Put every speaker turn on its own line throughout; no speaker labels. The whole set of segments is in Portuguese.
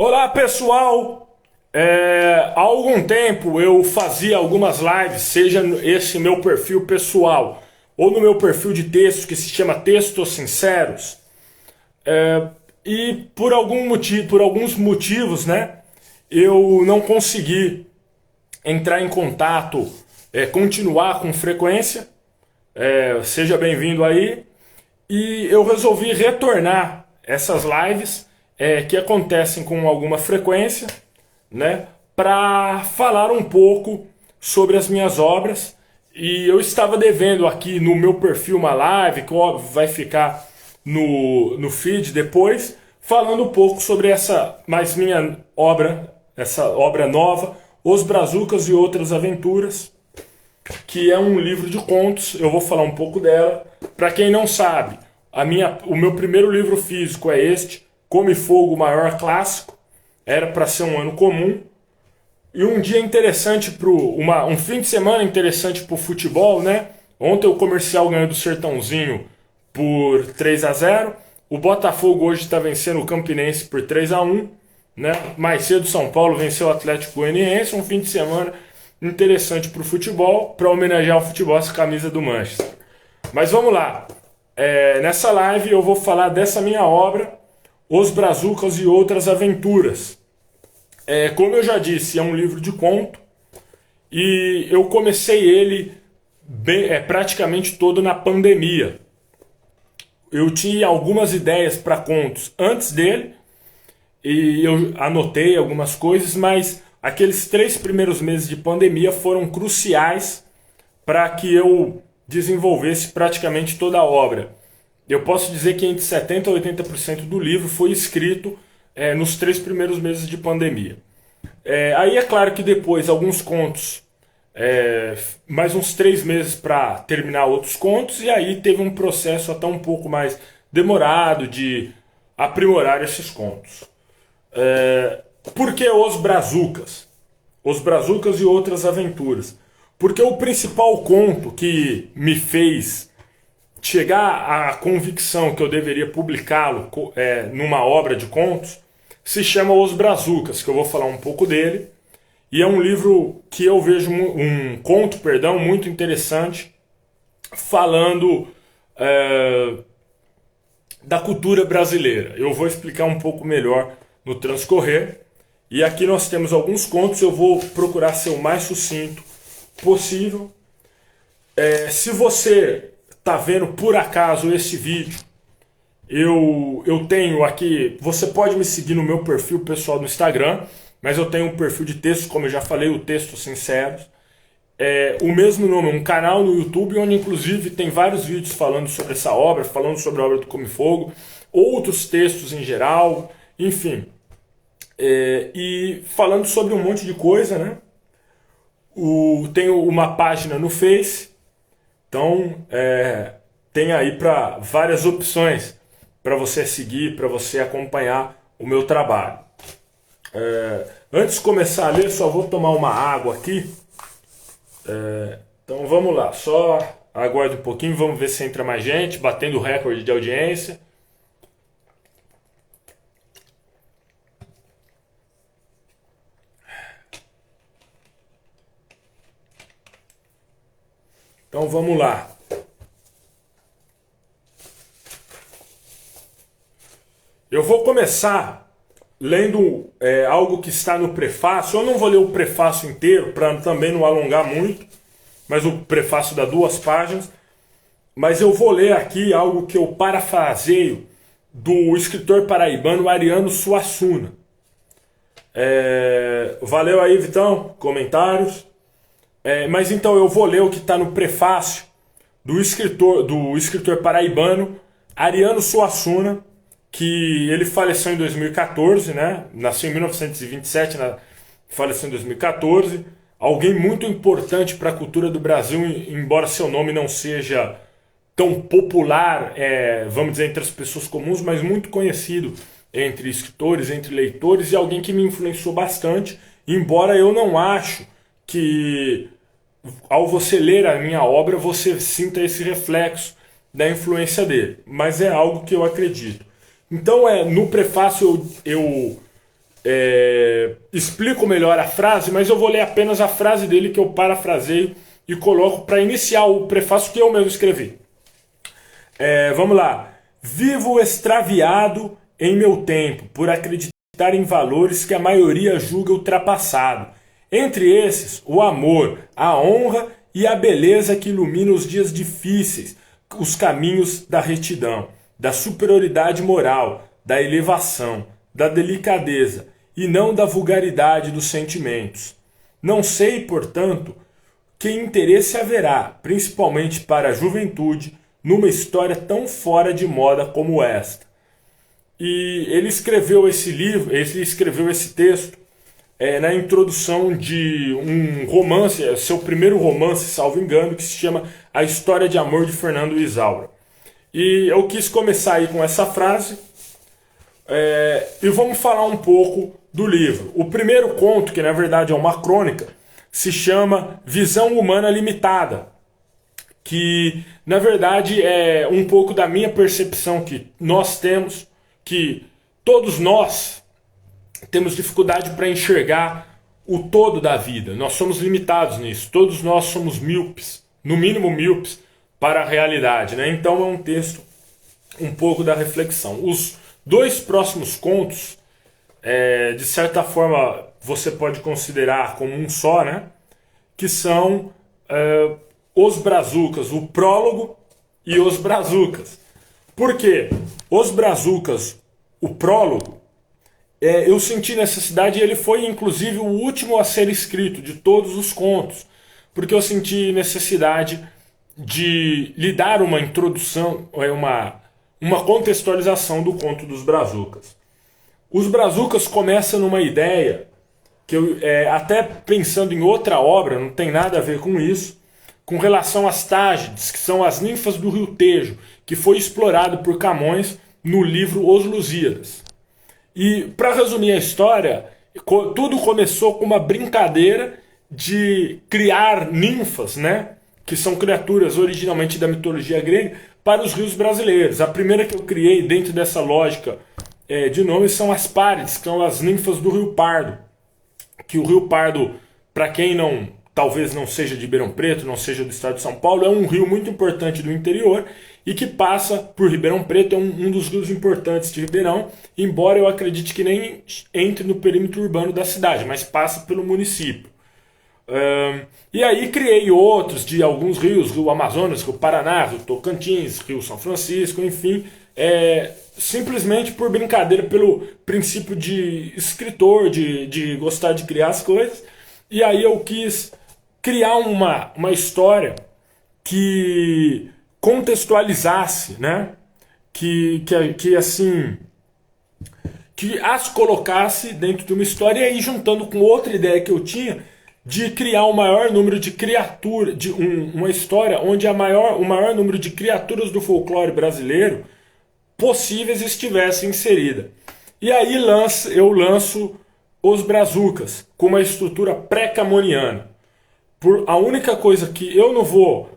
Olá pessoal, há algum tempo eu fazia algumas lives, seja esse meu perfil pessoal ou no meu perfil de texto que se chama Textos Sinceros, e por alguns motivos, né, eu não consegui entrar em contato, continuar com frequência. Seja bem-vindo aí. E eu resolvi retornar essas lives que acontecem com alguma frequência, né, para falar um pouco sobre as minhas obras. E eu estava devendo aqui no meu perfil uma live, que óbvio vai ficar no feed depois, falando um pouco sobre minha obra, essa obra nova, Os Brazucas e Outras Aventuras, que é um livro de contos. Eu vou falar um pouco dela. Para quem não sabe, o meu primeiro livro físico é este, Come Fogo, o Maior Clássico. Era para ser um ano comum. E um dia interessante, um fim de semana interessante para o futebol, né? Ontem o Comercial ganhou do Sertãozinho por 3-0. O Botafogo hoje está vencendo o Campinense por 3-1. Né? Mais cedo o São Paulo venceu o Atlético Goianiense. Um fim de semana interessante para o futebol, para homenagear o futebol, essa camisa do Manchester. Mas vamos lá. Nessa live eu vou falar dessa minha obra, Os Brazucas e Outras Aventuras. Como eu já disse, é um livro de conto e eu comecei ele praticamente todo na pandemia. Eu tinha algumas ideias para contos antes dele e eu anotei algumas coisas, mas aqueles 3 primeiros meses de pandemia foram cruciais para que eu desenvolvesse praticamente toda a obra. Eu posso dizer que entre 70% e 80% do livro foi escrito nos 3 primeiros meses de pandemia. Aí é claro que depois alguns contos, mais uns 3 meses para terminar outros contos, e aí teve um processo até um pouco mais demorado de aprimorar esses contos. Por que Os Brazucas? Os Brazucas e Outras Aventuras. Porque o principal conto que me fez chegar à convicção que eu deveria publicá-lo numa obra de contos se chama Os Brazucas, que eu vou falar um pouco dele. E é um livro que eu vejo, um conto, perdão, muito interessante, falando da cultura brasileira. Eu vou explicar um pouco melhor no transcorrer. E aqui nós temos alguns contos, eu vou procurar ser o mais sucinto possível. Se você está vendo por acaso esse vídeo, eu tenho aqui, você pode me seguir no meu perfil pessoal do Instagram, mas eu tenho um perfil de texto, como eu já falei, o Textos Sinceros. O mesmo nome, um canal no YouTube, onde inclusive tem vários vídeos falando sobre essa obra, falando sobre a obra do Come Fogo, outros textos em geral, enfim. E falando sobre um monte de coisa, né? Tenho uma página no Face, então tem aí para várias opções para você seguir, para você acompanhar o meu trabalho. Antes de começar a ler, só vou tomar uma água aqui. Então vamos lá, só aguarde um pouquinho, vamos ver se entra mais gente, batendo o recorde de audiência. Então vamos lá. Eu vou começar lendo algo que está no prefácio. Eu não vou ler o prefácio inteiro para também não alongar muito, mas o prefácio dá 2 páginas. Mas eu vou ler aqui algo que eu parafraseio do escritor paraibano Ariano Suassuna. Valeu aí, Vitão, comentários. Mas então eu vou ler o que está no prefácio do escritor paraibano Ariano Suassuna, que ele faleceu em 2014, né? Nasceu em 1927, faleceu em 2014. Alguém muito importante para a cultura do Brasil, embora seu nome não seja tão popular, vamos dizer, entre as pessoas comuns, mas muito conhecido entre escritores, entre leitores, e alguém que me influenciou bastante, embora eu não acho que ao você ler a minha obra você sinta esse reflexo da influência dele, mas é algo que eu acredito. Então, no prefácio eu explico melhor a frase, mas eu vou ler apenas a frase dele que eu parafraseio e coloco para iniciar o prefácio que eu mesmo escrevi. Vamos lá. Vivo extraviado em meu tempo por acreditar em valores que a maioria julga ultrapassado. Entre esses, o amor, a honra e a beleza que ilumina os dias difíceis, os caminhos da retidão, da superioridade moral, da elevação, da delicadeza e não da vulgaridade dos sentimentos. Não sei, portanto, que interesse haverá, principalmente para a juventude, numa história tão fora de moda como esta. E ele escreveu esse livro, ele escreveu esse texto na introdução de um romance, seu primeiro romance, salvo engano, que se chama A História de Amor de Fernando Isaura. E eu quis começar aí com essa frase e vamos falar um pouco do livro. O primeiro conto, que na verdade é uma crônica, se chama Visão Humana Limitada, que na verdade é um pouco da minha percepção que nós temos, que todos nós temos dificuldade para enxergar o todo da vida. Nós somos limitados nisso, todos nós somos míopes, no mínimo míopes, para a realidade, né? Então é um texto um pouco da reflexão. Os dois próximos contos, de certa forma, você pode considerar como um só, né? Que são Os Brazucas, o prólogo e Os Brazucas. Por quê? Os Brazucas, o prólogo, eu senti necessidade, e ele foi inclusive o último a ser escrito de todos os contos, porque eu senti necessidade de lhe dar uma introdução, uma contextualização do conto dos Brazucas. Os Brazucas começam numa ideia que eu, até pensando em outra obra, não tem nada a ver com isso, com relação às Tágides, que são as ninfas do Rio Tejo, que foi explorado por Camões no livro Os Lusíadas. E, para resumir a história, tudo começou com uma brincadeira de criar ninfas, né? Que são criaturas originalmente da mitologia grega, para os rios brasileiros. A primeira que eu criei dentro dessa lógica de nomes são as Párides, que são as ninfas do Rio Pardo. Que o Rio Pardo, para quem talvez não seja de Ribeirão Preto, não seja do estado de São Paulo, é um rio muito importante do interior e que passa por Ribeirão Preto, é um dos rios importantes de Ribeirão, embora eu acredite que nem entre no perímetro urbano da cidade, mas passa pelo município. E aí criei outros de alguns rios, Rio Amazonas, Rio Paraná, Rio Tocantins, Rio São Francisco, enfim, simplesmente por brincadeira, pelo princípio de escritor, de gostar de criar as coisas. E aí eu quis criar uma história que contextualizasse, né? Que assim, que as colocasse dentro de uma história, e aí juntando com outra ideia que eu tinha de criar o maior número de criaturas, uma história onde o maior número de criaturas do folclore brasileiro possíveis estivessem inseridas. E aí eu lanço Os Brazucas, com uma estrutura pré-camoniana. A única coisa que eu não vou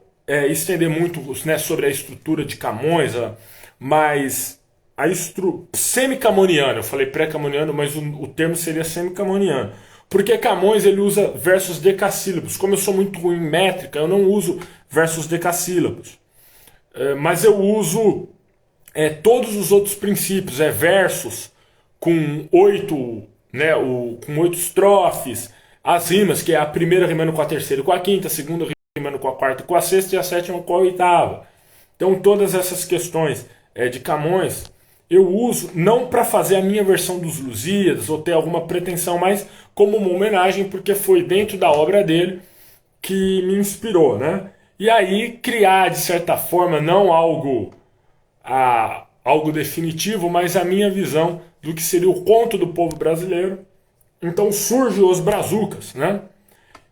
estender muito, né, sobre a estrutura de Camões, mas semi-camoniana, eu falei pré-camoniano, mas o termo seria semi-camoniano. Porque Camões ele usa versos decassílabos. Como eu sou muito ruim em métrica, eu não uso versos decassílabos. Mas eu uso todos os outros princípios, versos com 8, né, com 8 estrofes, as rimas, que é a primeira rimando com a terceira e com a quinta, a segunda rimando com a quarta e com a sexta, e a sétima com a oitava. Então todas essas questões de Camões eu uso não para fazer a minha versão dos Lusíadas ou ter alguma pretensão, mas como uma homenagem, porque foi dentro da obra dele que me inspirou, né? E aí criar, de certa forma, não algo definitivo, mas a minha visão do que seria o conto do povo brasileiro. Então surge Os Brazucas, né?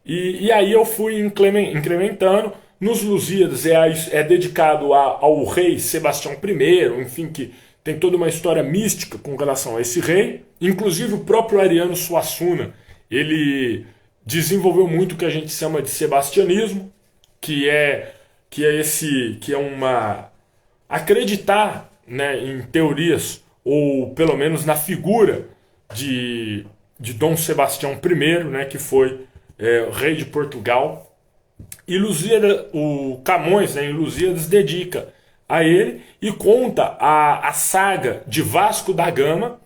E aí eu fui incrementando. Nos Lusíadas é dedicado ao rei Sebastião I, enfim, que tem toda uma história mística com relação a esse rei. Inclusive o próprio Ariano Suassuna, ele desenvolveu muito o que a gente chama de sebastianismo, que é uma acreditar, né, em teorias, ou pelo menos na figura de, de Dom Sebastião I, né, que foi o rei de Portugal. E Lusíadas, o Camões, né, em Lusíadas, dedica a ele e conta a saga de Vasco da Gama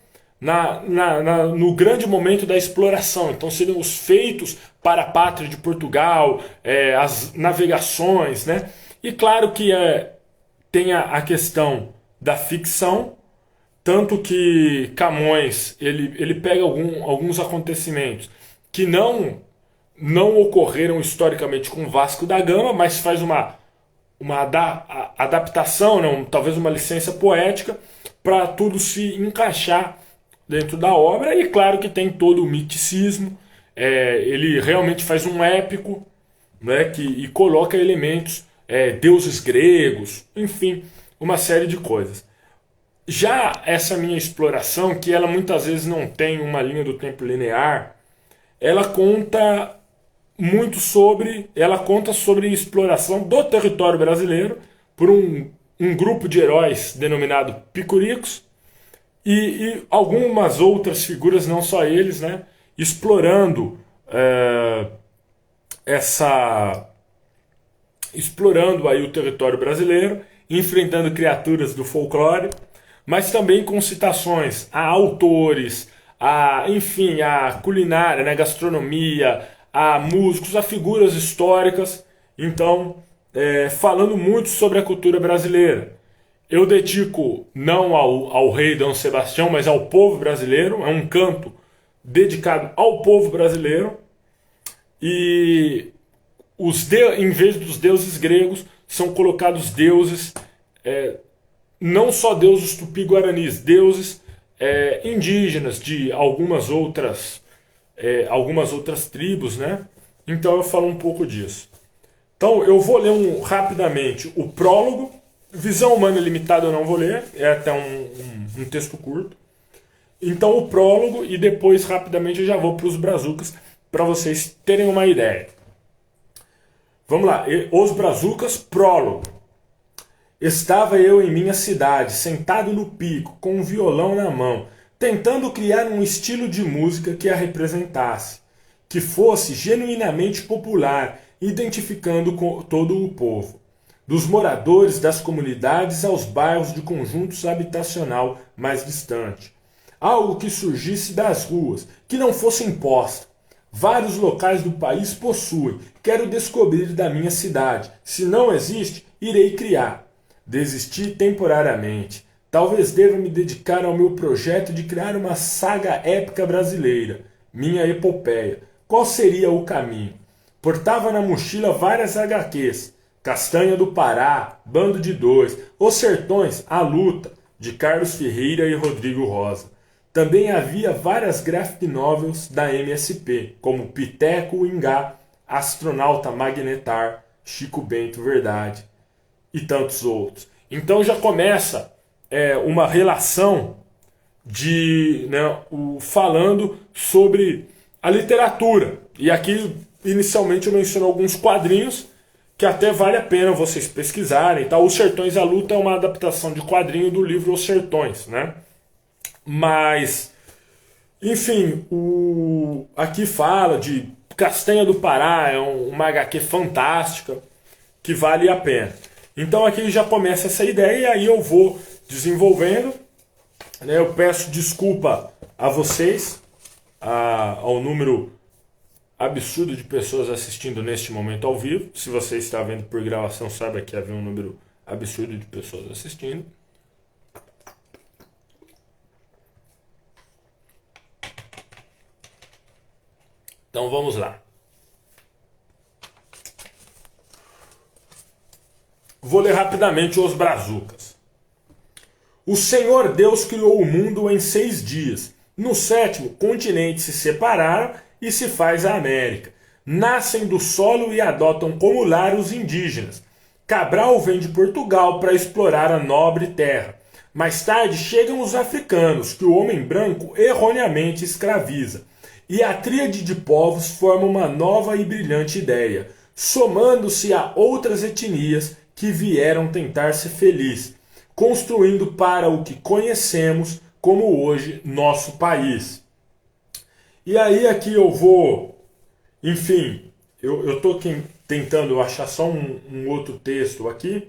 no grande momento da exploração. Então seriam os feitos para a pátria de Portugal, as navegações, né? E claro que tem a questão da ficção, tanto que Camões ele pega alguns acontecimentos que não ocorreram historicamente com Vasco da Gama, mas faz uma adaptação, né, talvez uma licença poética, para tudo se encaixar dentro da obra. E claro que tem todo o miticismo, ele realmente faz um épico, né, e coloca elementos, deuses gregos, enfim, uma série de coisas. Já essa minha exploração, que ela muitas vezes não tem uma linha do tempo linear, ela conta ela conta sobre a exploração do território brasileiro por um grupo de heróis denominado Picuricos e algumas outras figuras, não só eles, né, explorando explorando aí o território brasileiro, enfrentando criaturas do folclore, mas também com citações a autores, enfim, a culinária, né, gastronomia, a músicos, a figuras históricas. Então, falando muito sobre a cultura brasileira. Eu dedico não ao rei Dom Sebastião, mas ao povo brasileiro. É um canto dedicado ao povo brasileiro. E em vez dos deuses gregos, são colocados deuses, não só deuses tupi-guaranis, deuses indígenas de algumas outras tribos, né? Então eu falo um pouco disso. Então eu vou ler rapidamente o prólogo. Visão Humana Limitada eu não vou ler, é até um texto curto. Então o prólogo e depois rapidamente eu já vou para os brazucas para vocês terem uma ideia. Vamos lá, Os Brazucas, prólogo. Estava eu em minha cidade, sentado no pico, com um violão na mão, tentando criar um estilo de música que a representasse, que fosse genuinamente popular, identificando com todo o povo, dos moradores das comunidades aos bairros de conjuntos habitacional mais distante. Algo que surgisse das ruas, que não fosse imposto. Vários locais do país possuem, quero descobrir da minha cidade. Se não existe, irei criar. Desisti temporariamente. Talvez deva me dedicar ao meu projeto de criar uma saga épica brasileira, minha epopeia. Qual seria o caminho? Portava na mochila várias HQs, Castanha do Pará, Bando de Dois, Os Sertões, A Luta, de Carlos Ferreira e Rodrigo Rosa. Também havia várias graphic novels da MSP, como Piteco Ingá, Astronauta Magnetar, Chico Bento Verdade e tantos outros. Então já começa uma relação falando sobre a literatura. E aqui, inicialmente, eu menciono alguns quadrinhos que até vale a pena vocês pesquisarem. Tá? Os Sertões, a Luta é uma adaptação de quadrinho do livro Os Sertões, né? Mas, enfim, aqui fala de Castanha do Pará, é uma HQ fantástica que vale a pena. Então aqui já começa essa ideia e aí eu vou desenvolvendo. Né? Eu peço desculpa a vocês, ao número absurdo de pessoas assistindo neste momento ao vivo. Se você está vendo por gravação, saiba que havia um número absurdo de pessoas assistindo. Então vamos lá. Vou ler rapidamente Os Brazucas. O Senhor Deus criou o mundo em 6 dias. No 7º, continentes se separaram e se faz a América. Nascem do solo e adotam como lar os indígenas. Cabral vem de Portugal para explorar a nobre terra. Mais tarde chegam os africanos, que o homem branco erroneamente escraviza. E a tríade de povos forma uma nova e brilhante ideia, somando-se a outras etnias que vieram tentar ser feliz, construindo para o que conhecemos como hoje nosso país. E aí aqui eu vou, enfim, eu tô tentando achar só um outro texto aqui,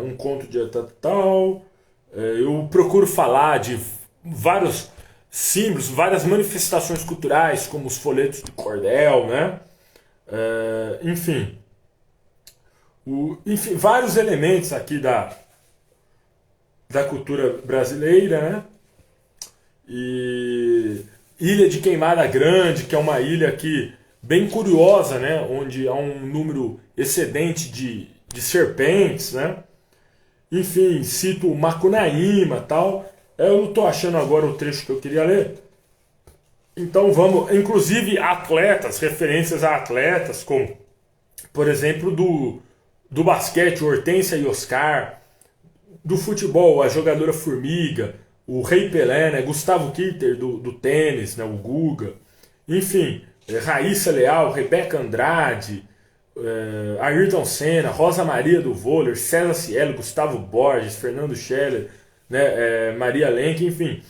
um conto de tal. Eu procuro falar de vários símbolos, várias manifestações culturais, como os folhetos de cordel, né? Enfim, enfim, vários elementos aqui da cultura brasileira, né? E Ilha de Queimada Grande, que é uma ilha aqui bem curiosa, né? Onde há um número excedente de serpentes, né? Enfim, cito Macunaíma, tal. Eu não estou achando agora o trecho que eu queria ler. Então vamos, inclusive atletas, referências a atletas, como por exemplo do basquete, Hortência e Oscar, do futebol, a jogadora Formiga, o Rei Pelé, né? Gustavo Kitter do tênis, né? O Guga, enfim, Raíssa Leal, Rebeca Andrade, Ayrton Senna, Rosa Maria do vôlei, César Cielo, Gustavo Borges, Fernando Scheller, né? Maria Lenk, enfim,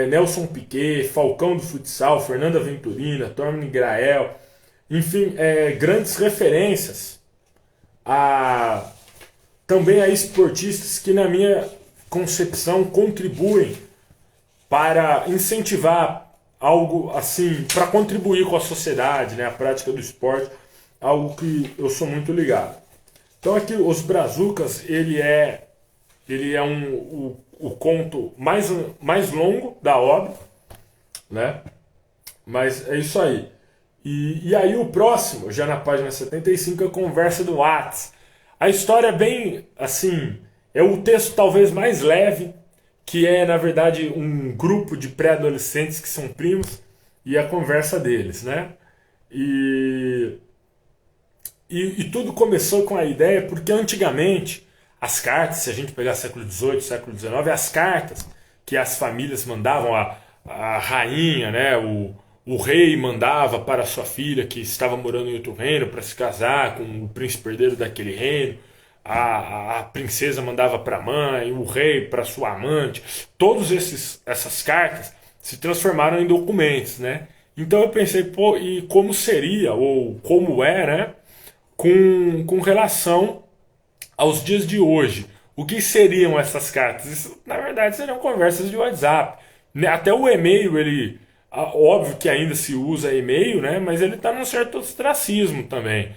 Nelson Piquet, Falcão do futsal, Fernanda Venturina, Tormini Grael, enfim, grandes referências a também a esportistas que, na minha concepção, contribuem para incentivar algo assim, para contribuir com a sociedade, né, a prática do esporte, algo que eu sou muito ligado. Então aqui os Brazucas, ele é o conto mais longo da obra, né? Mas é isso aí. E aí o próximo, já na página 75, é a conversa do Whats. A história é bem, assim, é o texto talvez mais leve, que é, na verdade, um grupo de pré-adolescentes que são primos, e a conversa deles, né? E, e tudo começou com a ideia, porque antigamente, as cartas, se a gente pegar século XVIII, século XIX, as cartas que as famílias mandavam, a rainha, né, o rei mandava para sua filha que estava morando em outro reino para se casar com o príncipe herdeiro daquele reino. A princesa mandava para a mãe, o rei para sua amante. Todas essas cartas se transformaram em documentos, né? Então eu pensei, pô, e como seria, ou como é, né? Com relação aos dias de hoje. O que seriam essas cartas? Isso, na verdade, seriam conversas de WhatsApp. Até o e-mail, óbvio que ainda se usa e-mail, né? Mas ele está num certo ostracismo também.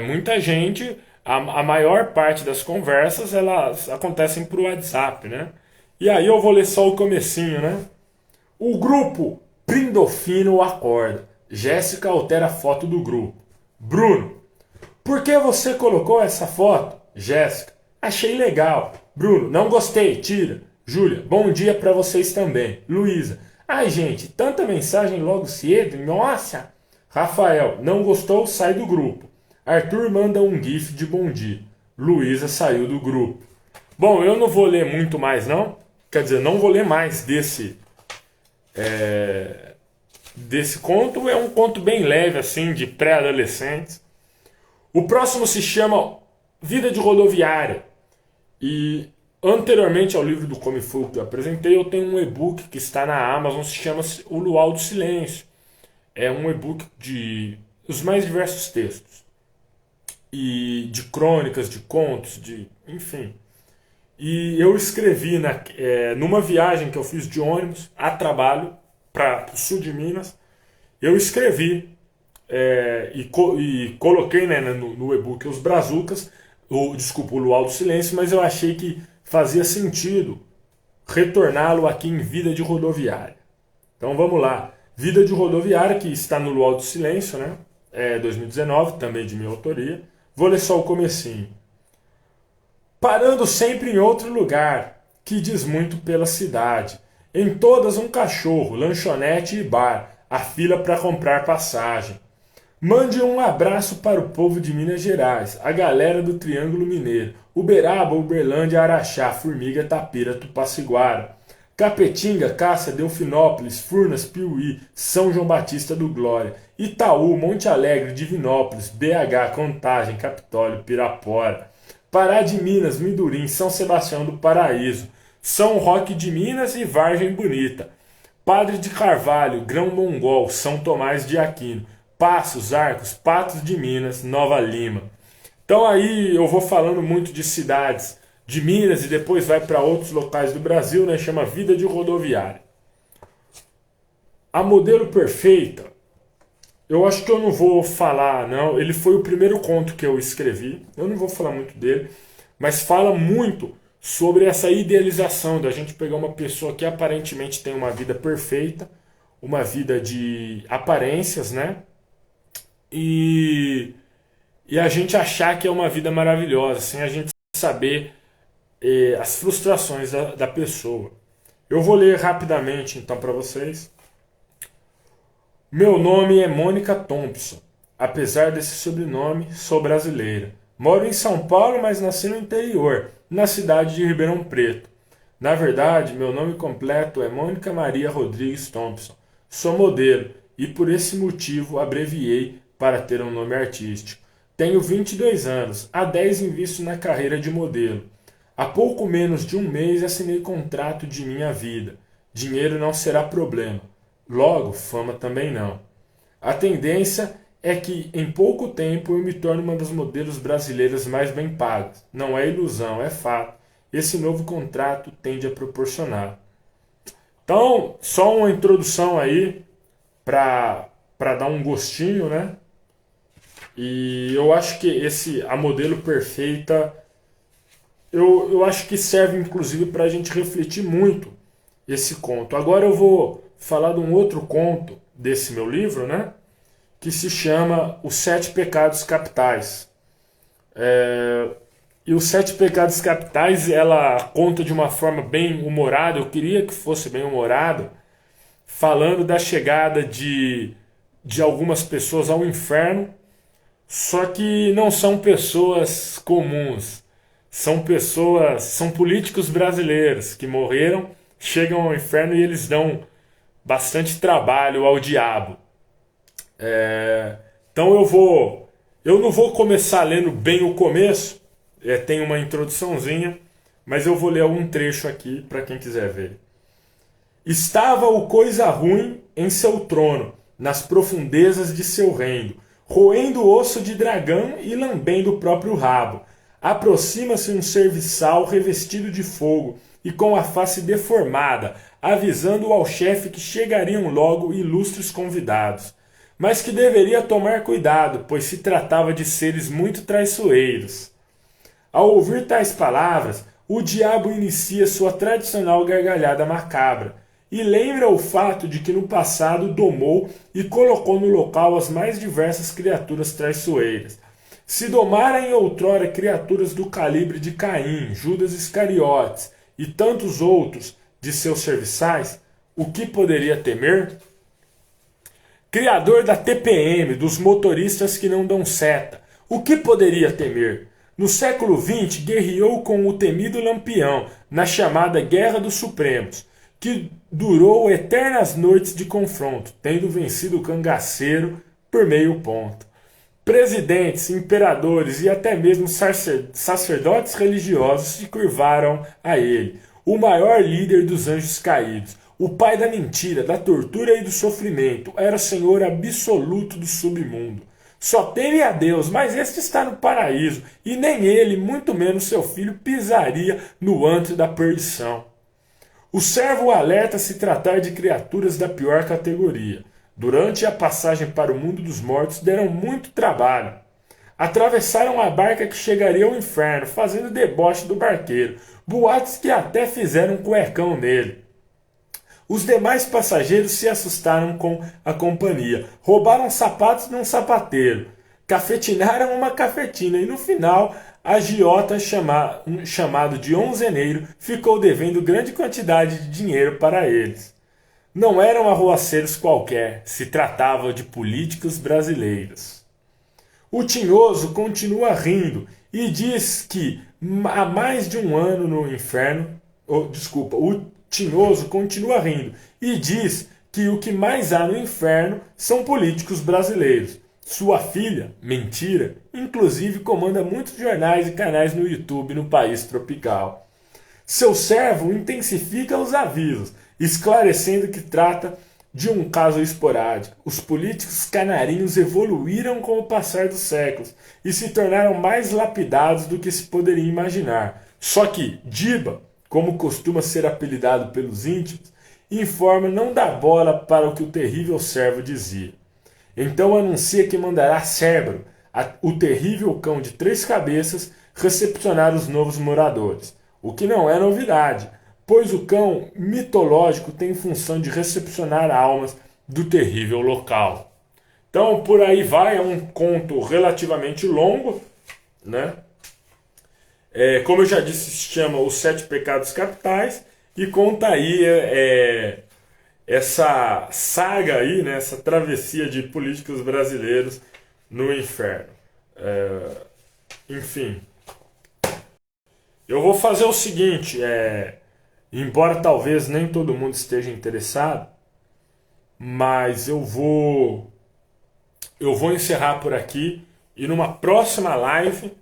Muita gente, a maior parte das conversas, elas acontecem por WhatsApp, né? E aí eu vou ler só o comecinho, né? O grupo Prindolfino acorda. Jéssica altera a foto do grupo. Bruno, por que você colocou essa foto? Jéssica, achei legal. Bruno, não gostei, tira. Júlia, bom dia pra vocês também. Luísa, ai gente, tanta mensagem logo cedo, nossa. Rafael, não gostou, sai do grupo. Arthur manda um gif de bom dia. Luísa saiu do grupo. Bom, eu não vou ler muito mais não. Quer dizer, não vou ler mais desse conto. É um conto bem leve, assim, de pré-adolescentes. O próximo se chama Vida de Rodoviária. E anteriormente ao livro do Come Fogo que eu apresentei, eu tenho um e-book que está na Amazon, se chama O Luau do Silêncio. É um e-book de os mais diversos textos. E de crônicas, de contos, enfim. E eu escrevi numa viagem que eu fiz de ônibus a trabalho para o sul de Minas. Eu escrevi e coloquei, né, no e-book os Brazucas, desculpa, o Luau do Silêncio, mas eu achei que fazia sentido retorná-lo aqui em Vida de Rodoviária. Então vamos lá. Vida de Rodoviária, que está no Luau do Silêncio, né? 2019, também de minha autoria. Vou ler só o comecinho. Parando sempre em outro lugar, que diz muito pela cidade. Em todas um cachorro, lanchonete e bar, a fila para comprar passagem. Mande um abraço para o povo de Minas Gerais, a galera do Triângulo Mineiro, Uberaba, Uberlândia, Araxá, Formiga, Tapira, Tupaciguara, Capetinga, Cássia, Delfinópolis, Furnas, Piuí, São João Batista do Glória, Itaú, Monte Alegre, Divinópolis, BH, Contagem, Capitólio, Pirapora, Pará de Minas, Mindurim, São Sebastião do Paraíso, São Roque de Minas e Vargem Bonita, Padre de Carvalho, Grão-Mongol, São Tomás de Aquino, Passos, Arcos, Patos de Minas, Nova Lima. Então aí eu vou falando muito de cidades de Minas e depois vai para outros locais do Brasil, né? Chama Vida de Rodoviária. A Modelo Perfeita, eu acho que eu não vou falar, não. Ele foi o primeiro conto que eu escrevi. Eu não vou falar muito dele, mas fala muito sobre essa idealização da gente pegar uma pessoa que aparentemente tem uma vida perfeita, uma vida de aparências, né? E a gente achar que é uma vida maravilhosa, sem a gente saber as frustrações da pessoa. Eu vou ler rapidamente então para vocês. Meu nome é Mônica Thompson. Apesar desse sobrenome, sou brasileira. Moro em São Paulo, mas nasci no interior, na cidade de Ribeirão Preto. Na verdade, meu nome completo é Mônica Maria Rodrigues Thompson. Sou modelo e por esse motivo abreviei para ter um nome artístico. Tenho 22 anos, há 10 invisto na carreira de modelo. Há pouco menos de um mês assinei contrato de minha vida. Dinheiro não será problema. Logo, fama também não. A tendência é que em pouco tempo eu me torne uma das modelos brasileiras mais bem pagas. Não é ilusão, é fato. Esse novo contrato tende a proporcionar. Então, só uma introdução aí para dar um gostinho, né? E eu acho que a Modelo Perfeita, eu acho que serve inclusive para a gente refletir muito esse conto. Agora eu vou falar de um outro conto desse meu livro, né? Que se chama Os Sete Pecados Capitais. E os Sete Pecados Capitais, ela conta de uma forma bem humorada, eu queria que fosse bem humorada, falando da chegada de algumas pessoas ao inferno, só que não são pessoas comuns, são políticos brasileiros que morreram, chegam ao inferno e eles dão bastante trabalho ao diabo. Então eu não vou começar lendo bem o começo, tem uma introduçãozinha, mas eu vou ler algum trecho aqui para quem quiser ver. Estava o coisa ruim em seu trono, nas profundezas de seu reino, roendo osso de dragão e lambendo o próprio rabo. Aproxima-se um serviçal revestido de fogo e com a face deformada, avisando ao chefe que chegariam logo ilustres convidados, mas que deveria tomar cuidado, pois se tratava de seres muito traiçoeiros. Ao ouvir tais palavras, o diabo inicia sua tradicional gargalhada macabra e lembra o fato de que no passado domou e colocou no local as mais diversas criaturas traiçoeiras. Se domara em outrora criaturas do calibre de Caim, Judas Iscariotes e tantos outros de seus serviçais, o que poderia temer? Criador da TPM, dos motoristas que não dão seta, o que poderia temer? No século XX, guerreou com o temido Lampião, na chamada Guerra dos Supremos, que durou eternas noites de confronto, tendo vencido o cangaceiro por meio ponto. Presidentes, imperadores e até mesmo sacerdotes religiosos se curvaram a ele, o maior líder dos anjos caídos. O pai da mentira, da tortura e do sofrimento, era o senhor absoluto do submundo. Só teme a Deus, mas este está no paraíso, e nem ele, muito menos seu filho, pisaria no antro da perdição. O servo alerta se tratar de criaturas da pior categoria. Durante a passagem para o mundo dos mortos deram muito trabalho. Atravessaram a barca que chegaria ao inferno, fazendo deboche do barqueiro, boatos que até fizeram um cuecão nele. Os demais passageiros se assustaram com a companhia, roubaram sapatos num sapateiro, cafetinaram uma cafetina e no final a agiota chamado de onzeneiro ficou devendo grande quantidade de dinheiro para eles. Não eram arruaceiros qualquer, se tratava de políticos brasileiros. O tinhoso continua rindo e diz que há mais de um ano no inferno... o tinhoso continua rindo e diz que o que mais há no inferno são políticos brasileiros. Sua filha, mentira, inclusive comanda muitos jornais e canais no YouTube no país tropical. Seu servo intensifica os avisos esclarecendo que trata de um caso esporádico. Os políticos canarinhos evoluíram com o passar dos séculos e se tornaram mais lapidados do que se poderia imaginar. Só que Diba, como costuma ser apelidado pelos íntimos, informa não dar bola para o que o terrível servo dizia. Então anuncia que mandará Cérbero, o terrível cão de 3 cabeças, recepcionar os novos moradores. O que não é novidade, pois o cão mitológico tem função de recepcionar almas do terrível local. Então por aí vai, é um conto relativamente longo, né? Como eu já disse, se chama Os Sete Pecados Capitais e conta aí essa saga aí, né, essa travessia de políticos brasileiros no inferno. Enfim, eu vou fazer o seguinte, embora talvez nem todo mundo esteja interessado, mas eu vou encerrar por aqui e numa próxima live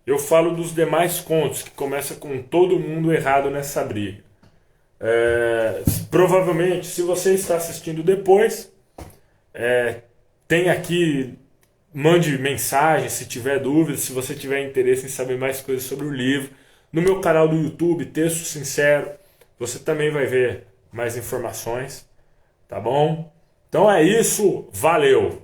eu falo dos demais contos, que começa com todo mundo errado nessa briga. Provavelmente, se você está assistindo depois, tem aqui, mande mensagem se tiver dúvidas, se você tiver interesse em saber mais coisas sobre o livro. No meu canal do YouTube, Texto Sincero, você também vai ver mais informações, tá bom? Então é isso, valeu!